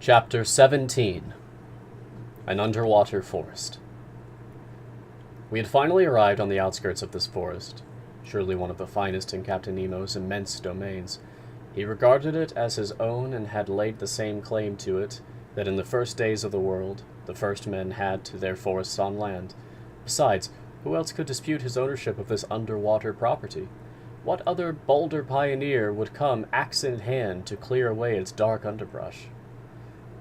Chapter 17. An Underwater Forest. We had finally arrived on the outskirts of this forest, surely one of the finest in Captain Nemo's immense domains. He regarded it as his own and had laid the same claim to it that in the first days of the world, the first men had to their forests on land. Besides, who else could dispute his ownership of this underwater property? What other bolder pioneer would come axe in hand to clear away its dark underbrush?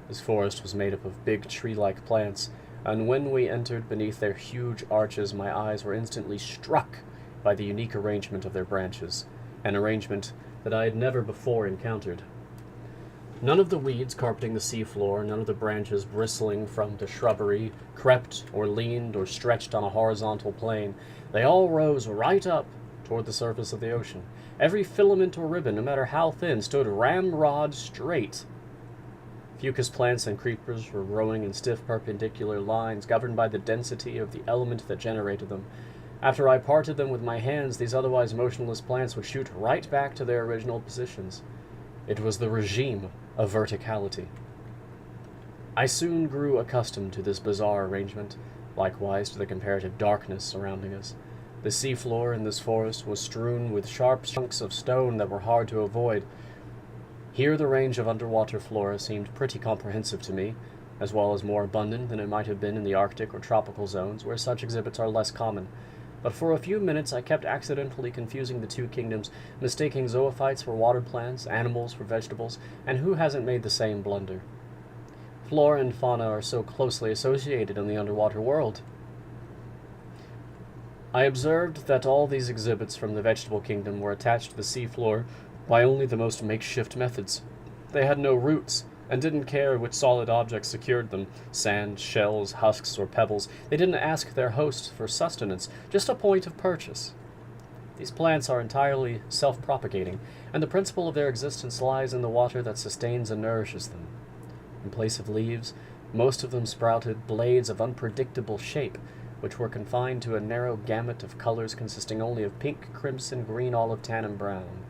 This forest was made up of big tree-like plants, and when we entered beneath their huge arches, my eyes were instantly struck by the unique arrangement of their branches, an arrangement that I had never before encountered. None of the weeds carpeting the seafloor, none of the branches bristling from the shrubbery, crept or leaned or stretched on a horizontal plane. They all rose right up toward the surface of the ocean. Every filament or ribbon, no matter how thin, stood ramrod straight. Fucus plants and creepers were growing in stiff perpendicular lines, governed by the density of the element that generated them. After I parted them with my hands, these otherwise motionless plants would shoot right back to their original positions. It was the regime of verticality. I soon grew accustomed to this bizarre arrangement, likewise to the comparative darkness surrounding us. The seafloor in this forest was strewn with sharp chunks of stone that were hard to avoid. Here the range of underwater flora seemed pretty comprehensive to me, as well as more abundant than it might have been in the Arctic or tropical zones, where such exhibits are less common. But for a few minutes I kept accidentally confusing the two kingdoms, mistaking zoophytes for water plants, animals for vegetables, and who hasn't made the same blunder? Flora and fauna are so closely associated in the underwater world. I observed that all these exhibits from the vegetable kingdom were attached to the seafloor by only the most makeshift methods. They had no roots, and didn't care which solid objects secured them, sand, shells, husks, or pebbles. They didn't ask their hosts for sustenance, just a point of purchase. These plants are entirely self-propagating, and the principle of their existence lies in the water that sustains and nourishes them. In place of leaves, most of them sprouted blades of unpredictable shape, which were confined to a narrow gamut of colors consisting only of pink, crimson, green, olive, tan, and brown.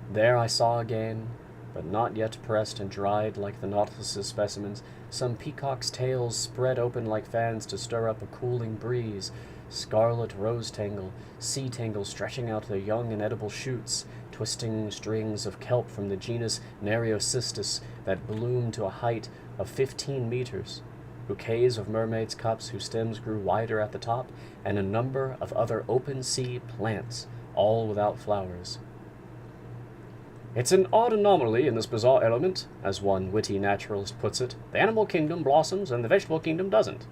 There I saw again, but not yet pressed and dried like the Nautilus's specimens, some peacock's tails spread open like fans to stir up a cooling breeze, scarlet rose tangle, sea tangle stretching out their young and edible shoots, twisting strings of kelp from the genus Nereocystis that bloomed to a height of 15 meters, bouquets of mermaids' cups whose stems grew wider at the top, and a number of other open-sea plants, all without flowers. "It's an odd anomaly in this bizarre element," as one witty naturalist puts it. "The animal kingdom blossoms and the vegetable kingdom doesn't."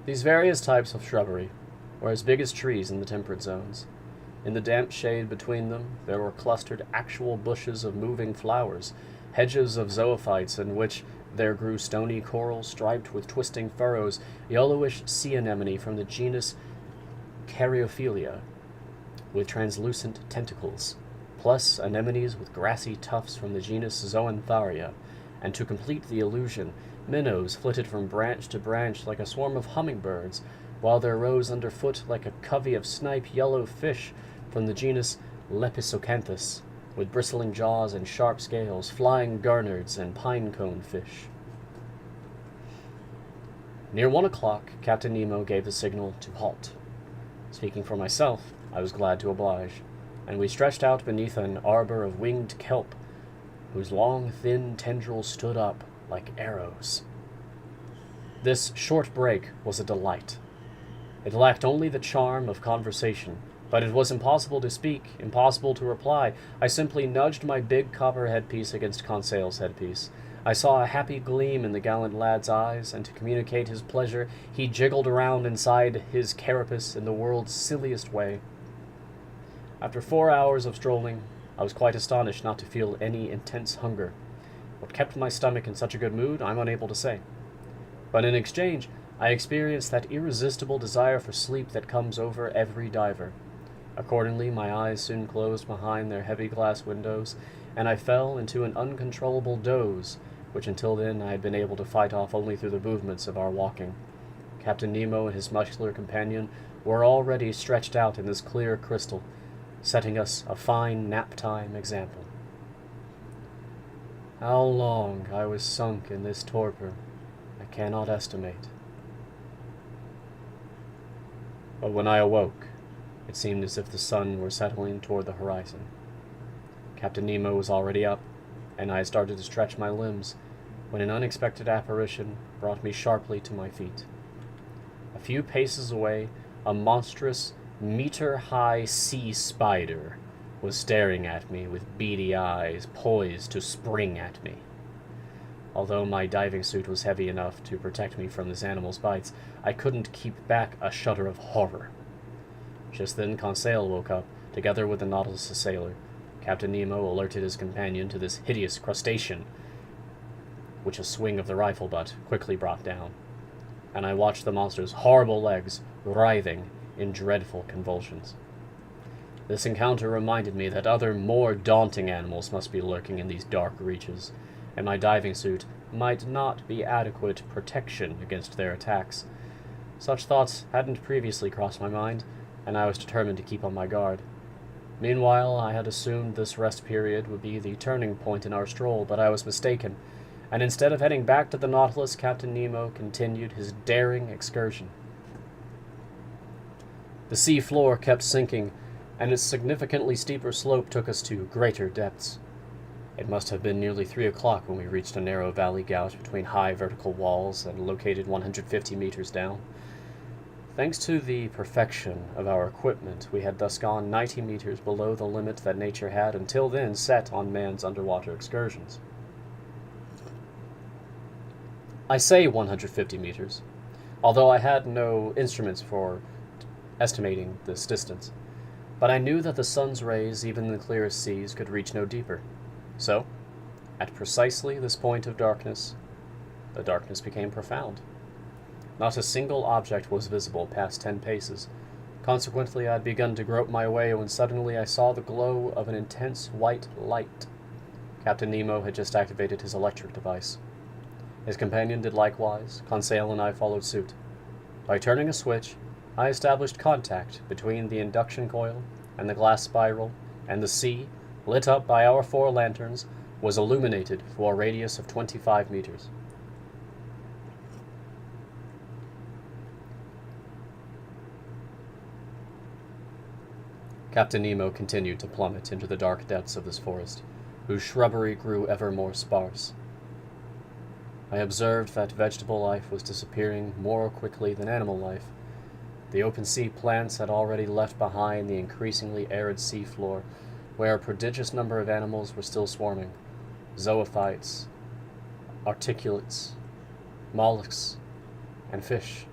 These various types of shrubbery were as big as trees in the temperate zones. In the damp shade between them, there were clustered actual bushes of moving flowers, hedges of zoophytes in which there grew stony coral striped with twisting furrows, yellowish sea anemone from the genus Caryophylla, with translucent tentacles, plus anemones with grassy tufts from the genus Zoantharia, and to complete the illusion, minnows flitted from branch to branch like a swarm of hummingbirds, while there rose underfoot like a covey of snipe yellow fish from the genus Lepisocanthus, with bristling jaws and sharp scales, flying gurnards, and pine-cone fish. Near 1 o'clock, Captain Nemo gave the signal to halt. Speaking for myself, I was glad to oblige, and we stretched out beneath an arbor of winged kelp, whose long, thin tendrils stood up like arrows. This short break was a delight. It lacked only the charm of conversation, but it was impossible to speak, impossible to reply. I simply nudged my big copper headpiece against Conseil's headpiece. I saw a happy gleam in the gallant lad's eyes, and to communicate his pleasure, he jiggled around inside his carapace in the world's silliest way. After 4 hours of strolling, I was quite astonished not to feel any intense hunger. What kept my stomach in such a good mood, I'm unable to say. But in exchange, I experienced that irresistible desire for sleep that comes over every diver. Accordingly, my eyes soon closed behind their heavy glass windows, and I fell into an uncontrollable doze, which until then I had been able to fight off only through the movements of our walking. Captain Nemo and his muscular companion were already stretched out in this clear crystal, setting us a fine nap-time example. How long I was sunk in this torpor, I cannot estimate. But when I awoke, it seemed as if the sun were settling toward the horizon. Captain Nemo was already up, and I had started to stretch my limbs when an unexpected apparition brought me sharply to my feet. A few paces away, a monstrous, meter-high sea spider was staring at me with beady eyes poised to spring at me. Although my diving suit was heavy enough to protect me from this animal's bites, I couldn't keep back a shudder of horror. Just then Conseil woke up, together with the Nautilus' sailor. Captain Nemo alerted his companion to this hideous crustacean, which a swing of the rifle butt quickly brought down, and I watched the monster's horrible legs writhing in dreadful convulsions. This encounter reminded me that other, more daunting animals must be lurking in these dark reaches, and my diving suit might not be adequate protection against their attacks. Such thoughts hadn't previously crossed my mind, and I was determined to keep on my guard. Meanwhile, I had assumed this rest period would be the turning point in our stroll, but I was mistaken, and instead of heading back to the Nautilus, Captain Nemo continued his daring excursion. The sea floor kept sinking, and its significantly steeper slope took us to greater depths. It must have been nearly 3 o'clock when we reached a narrow valley gout between high vertical walls and located 150 meters down. Thanks to the perfection of our equipment, we had thus gone 90 meters below the limit that nature had until then set on man's underwater excursions. I say 150 meters, although I had no instruments for estimating this distance, but I knew that the sun's rays, even in the clearest seas, could reach no deeper. So, at precisely this point of darkness, the darkness became profound. Not a single object was visible past 10 paces. Consequently, I had begun to grope my way when suddenly I saw the glow of an intense white light. Captain Nemo had just activated his electric device. His companion did likewise. Conseil and I followed suit. By turning a switch, I established contact between the induction coil and the glass spiral, and the sea, lit up by our 4 lanterns, was illuminated for a radius of 25 meters. Captain Nemo continued to plummet into the dark depths of this forest, whose shrubbery grew ever more sparse. I observed that vegetable life was disappearing more quickly than animal life. The open sea plants had already left behind the increasingly arid seafloor, where a prodigious number of animals were still swarming: zoophytes, articulates, mollusks, and fish.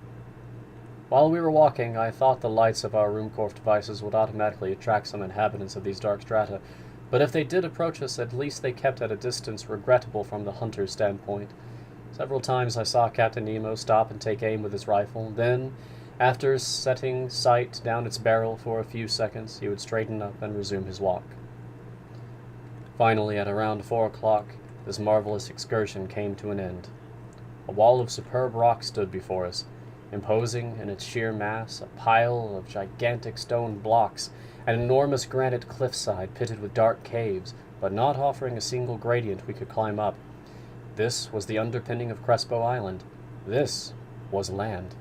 While we were walking, I thought the lights of our Ruhmkorff devices would automatically attract some inhabitants of these dark strata, but if they did approach us, at least they kept at a distance regrettable from the hunter's standpoint. Several times I saw Captain Nemo stop and take aim with his rifle. Then, after setting sight down its barrel for a few seconds, he would straighten up and resume his walk. Finally, at around 4 o'clock, this marvelous excursion came to an end. A wall of superb rock stood before us, imposing in its sheer mass, a pile of gigantic stone blocks, an enormous granite cliffside pitted with dark caves, but not offering a single gradient we could climb up. This was the underpinning of Crespo Island. This was land.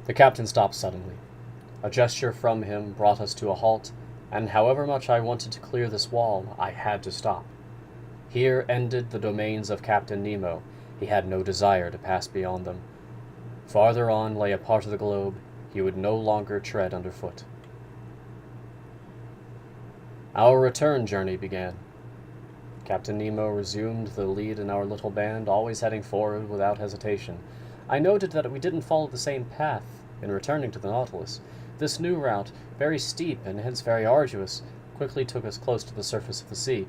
The captain stopped suddenly. A gesture from him brought us to a halt, and however much I wanted to clear this wall, I had to stop. Here ended the domains of Captain Nemo. He had no desire to pass beyond them. Farther on lay a part of the globe he would no longer tread underfoot. Our return journey began. Captain Nemo resumed the lead in our little band, always heading forward without hesitation. I noted that we didn't follow the same path in returning to the Nautilus. This new route, very steep and hence very arduous, quickly took us close to the surface of the sea.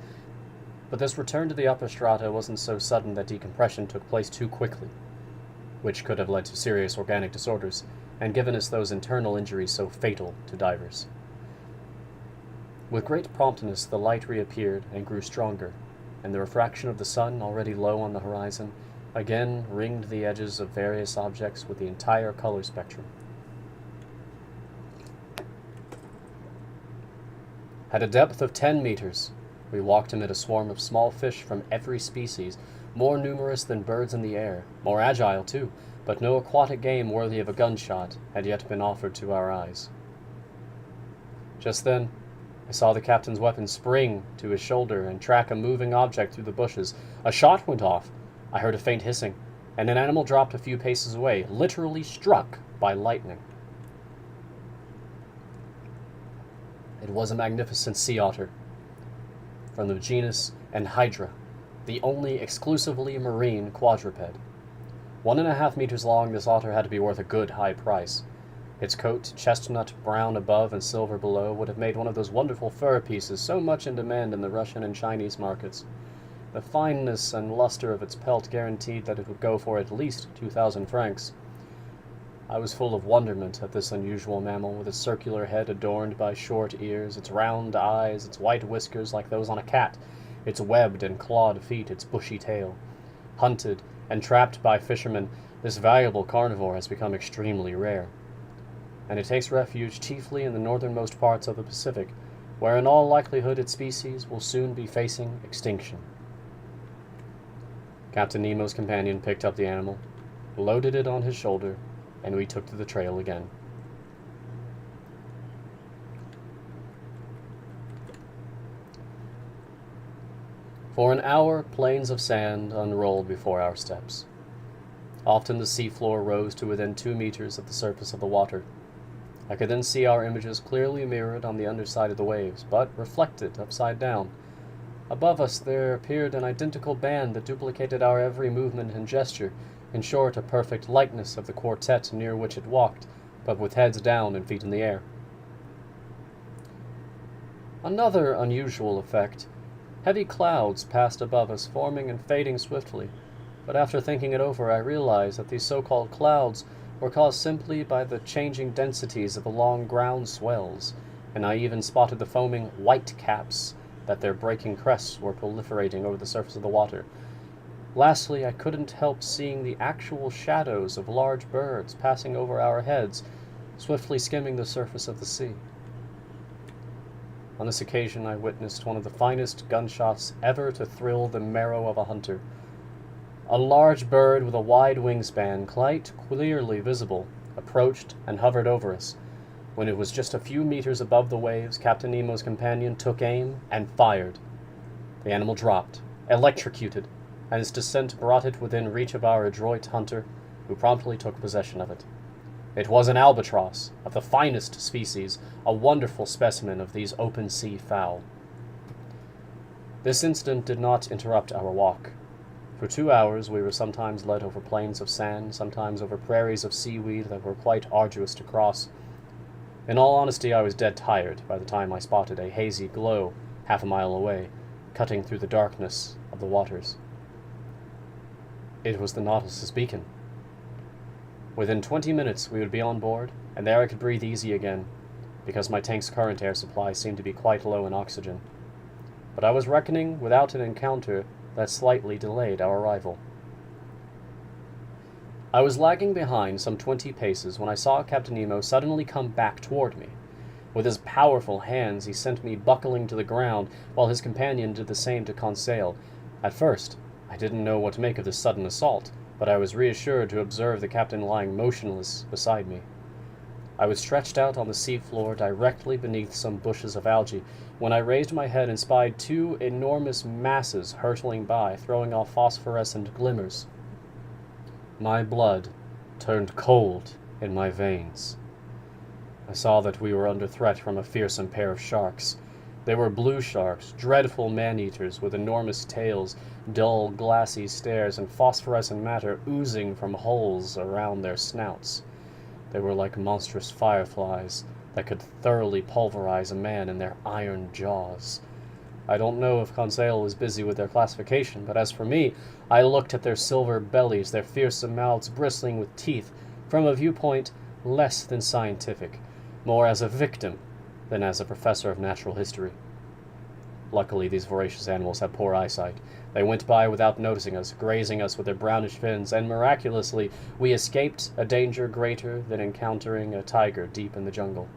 But this return to the upper strata wasn't so sudden that decompression took place too quickly, which could have led to serious organic disorders, and given us those internal injuries so fatal to divers. With great promptness the light reappeared and grew stronger, and the refraction of the sun, already low on the horizon, again ringed the edges of various objects with the entire color spectrum. At a depth of 10 meters, we walked amid a swarm of small fish from every species, more numerous than birds in the air, more agile too, but no aquatic game worthy of a gunshot had yet been offered to our eyes. Just then, I saw the captain's weapon spring to his shoulder and track a moving object through the bushes. A shot went off. I heard a faint hissing, and an animal dropped a few paces away, literally struck by lightning. It was a magnificent sea otter, from the genus Anhydra, the only exclusively marine quadruped. 1.5 meters long, this otter had to be worth a good high price. Its coat, chestnut brown above and silver below, would have made one of those wonderful fur pieces so much in demand in the Russian and Chinese markets. The fineness and luster of its pelt guaranteed that it would go for at least 2,000 francs. I was full of wonderment at this unusual mammal, with its circular head adorned by short ears, its round eyes, its white whiskers like those on a cat, its webbed and clawed feet, its bushy tail. Hunted and trapped by fishermen, this valuable carnivore has become extremely rare, and it takes refuge chiefly in the northernmost parts of the Pacific, where in all likelihood its species will soon be facing extinction. Captain Nemo's companion picked up the animal, loaded it on his shoulder, and we took to the trail again. For an hour, plains of sand unrolled before our steps. Often the seafloor rose to within 2 meters of the surface of the water. I could then see our images clearly mirrored on the underside of the waves, but reflected upside down. Above us there appeared an identical band that duplicated our every movement and gesture, in short, a perfect likeness of the quartet near which it walked, but with heads down and feet in the air. Another unusual effect. Heavy clouds passed above us, forming and fading swiftly, but after thinking it over I realized that these so-called clouds were caused simply by the changing densities of the long ground swells, and I even spotted the foaming white caps that their breaking crests were proliferating over the surface of the water. Lastly, I couldn't help seeing the actual shadows of large birds passing over our heads, swiftly skimming the surface of the sea. On this occasion, I witnessed one of the finest gunshots ever to thrill the marrow of a hunter. A large bird with a wide wingspan, quite clearly visible, approached and hovered over us. When it was just a few meters above the waves, Captain Nemo's companion took aim and fired. The animal dropped, electrocuted, and its descent brought it within reach of our adroit hunter, who promptly took possession of it. It was an albatross, of the finest species, a wonderful specimen of these open-sea fowl. This incident did not interrupt our walk. For 2 hours we were sometimes led over plains of sand, sometimes over prairies of seaweed that were quite arduous to cross. In all honesty, I was dead tired by the time I spotted a hazy glow half a mile away, cutting through the darkness of the waters. It was the Nautilus's beacon. Within 20 minutes we would be on board, and there I could breathe easy again, because my tank's current air supply seemed to be quite low in oxygen. But I was reckoning without an encounter that slightly delayed our arrival. I was lagging behind some 20 paces when I saw Captain Nemo suddenly come back toward me. With his powerful hands he sent me buckling to the ground, while his companion did the same to Conseil. At first, I didn't know what to make of this sudden assault, but I was reassured to observe the captain lying motionless beside me. I was stretched out on the seafloor directly beneath some bushes of algae, when I raised my head and spied 2 enormous masses hurtling by, throwing off phosphorescent glimmers. My blood turned cold in my veins. I saw that we were under threat from a fearsome pair of sharks. They were blue sharks, dreadful man-eaters with enormous tails, dull, glassy stares, and phosphorescent matter oozing from holes around their snouts. They were like monstrous fireflies that could thoroughly pulverize a man in their iron jaws. I don't know if Conseil was busy with their classification, but as for me, I looked at their silver bellies, their fearsome mouths bristling with teeth, from a viewpoint less than scientific, more as a victim than as a professor of natural history. Luckily, these voracious animals have poor eyesight. They went by without noticing us, grazing us with their brownish fins, and miraculously, we escaped a danger greater than encountering a tiger deep in the jungle.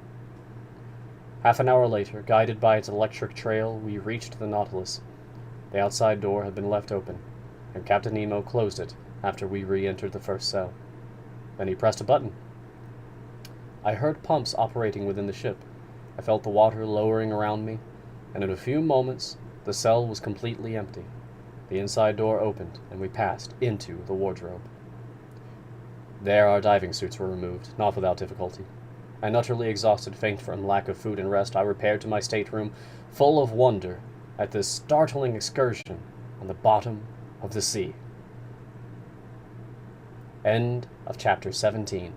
Half an hour later, guided by its electric trail, we reached the Nautilus. The outside door had been left open, and Captain Nemo closed it after we re-entered the first cell. Then he pressed a button. I heard pumps operating within the ship. I felt the water lowering around me, and in a few moments, the cell was completely empty. The inside door opened, and we passed into the wardrobe. There our diving suits were removed, not without difficulty. And utterly exhausted, faint from lack of food and rest, I repaired to my stateroom, full of wonder at this startling excursion on the bottom of the sea. End of chapter 17.